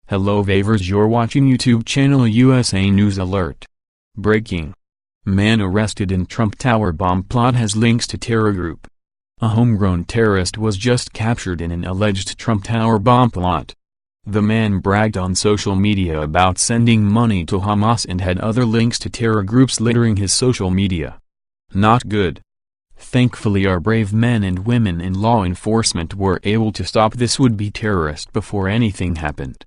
Hello Vavers, you're watching YouTube channel USA News Alert. Breaking. Man arrested in Trump Tower bomb plot has links to terror group. A homegrown terrorist was just captured in an alleged Trump Tower bomb plot. The man bragged on social media about sending money to Hamas and had other links to terror groups littering his social media. Not good. Thankfully our brave men and women in law enforcement were able to stop this would-be terrorist before anything happened.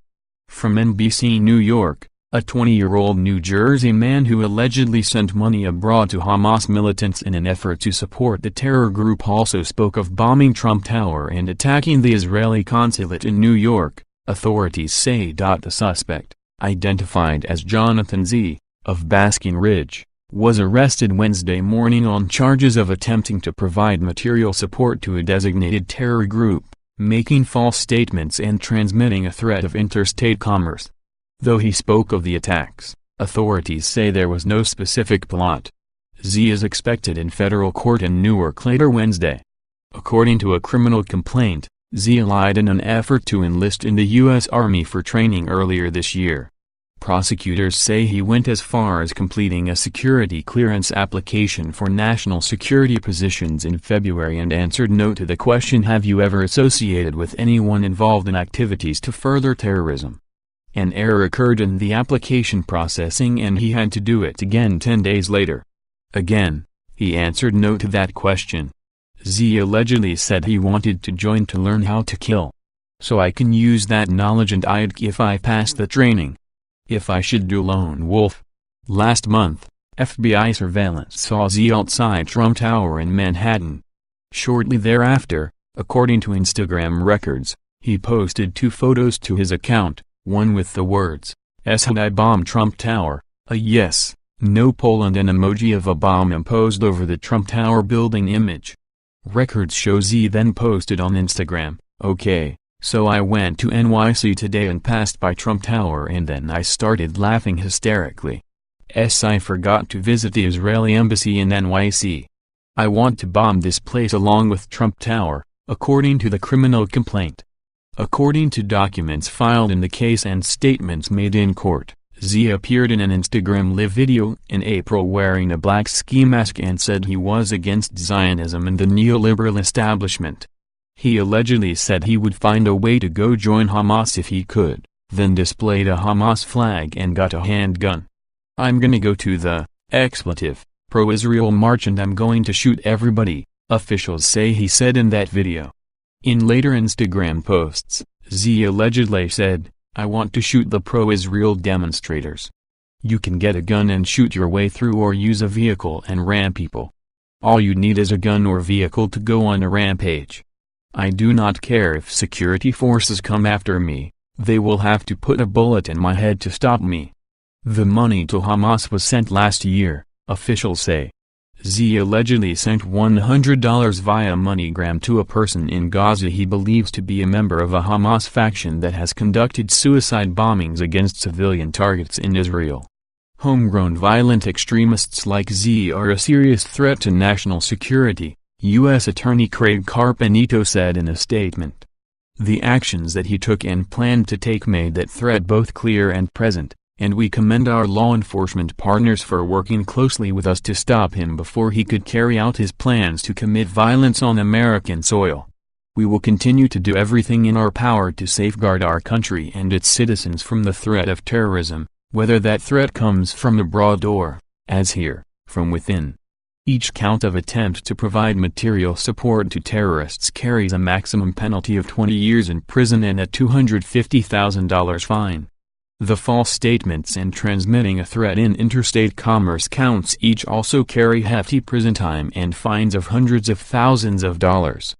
From NBC New York, a 20-year-old New Jersey man who allegedly sent money abroad to Hamas militants in an effort to support the terror group also spoke of bombing Trump Tower and attacking the Israeli consulate in New York, authorities say. The suspect, identified as Jonathan Z., of Basking Ridge, was arrested Wednesday morning on charges of attempting to provide material support to a designated terror group, making false statements and transmitting a threat of interstate commerce. Though he spoke of the attacks, authorities say there was no specific plot. Z is expected in federal court in Newark later Wednesday. According to a criminal complaint, Z lied in an effort to enlist in the U.S. Army for training earlier this year. Prosecutors say he went as far as completing a security clearance application for national security positions in February and answered no to the question, "Have you ever associated with anyone involved in activities to further terrorism?" An error occurred in the application processing and he had to do it again 10 days later. Again, he answered no to that question. Z allegedly said he wanted to join to learn how to kill. "So I can use that knowledge and I'd if I pass the training. If I should do lone wolf." Last month, FBI surveillance saw Z outside Trump Tower in Manhattan. Shortly thereafter, according to Instagram records, he posted 2 photos to his account, one with the words, "Had I bombed Trump Tower," a yes, no poll and an emoji of a bomb imposed over the Trump Tower building image. Records show Z then posted on Instagram, "Okay. So I went to NYC today and passed by Trump Tower and then I started laughing hysterically. I forgot to visit the Israeli embassy in NYC. I want to bomb this place along with Trump Tower," according to the criminal complaint. According to documents filed in the case and statements made in court, Z appeared in an Instagram live video in April wearing a black ski mask and said he was against Zionism and the neoliberal establishment. He allegedly said he would find a way to go join Hamas if he could, then displayed a Hamas flag and got a handgun. "I'm gonna go to the pro-Israel march and I'm going to shoot everybody," officials say he said in that video. In later Instagram posts, Z allegedly said, "I want to shoot the pro-Israel demonstrators. You can get a gun and shoot your way through or use a vehicle and ram people. All you need is a gun or vehicle to go on a rampage. I do not care if security forces come after me, they will have to put a bullet in my head to stop me." The money to Hamas was sent last year, officials say. Z allegedly sent $100 via MoneyGram to a person in Gaza he believes to be a member of a Hamas faction that has conducted suicide bombings against civilian targets in Israel. Homegrown violent extremists like Z are a serious threat to national security, U.S. Attorney Craig Carpenito said in a statement. "The actions that he took and planned to take made that threat both clear and present, and we commend our law enforcement partners for working closely with us to stop him before he could carry out his plans to commit violence on American soil. We will continue to do everything in our power to safeguard our country and its citizens from the threat of terrorism, whether that threat comes from abroad or, as here, from within. Each count of attempt to provide material support to terrorists carries a maximum penalty of 20 years in prison and a $250,000 fine. The false statements and transmitting a threat in interstate commerce counts each also carry hefty prison time and fines of hundreds of thousands of dollars.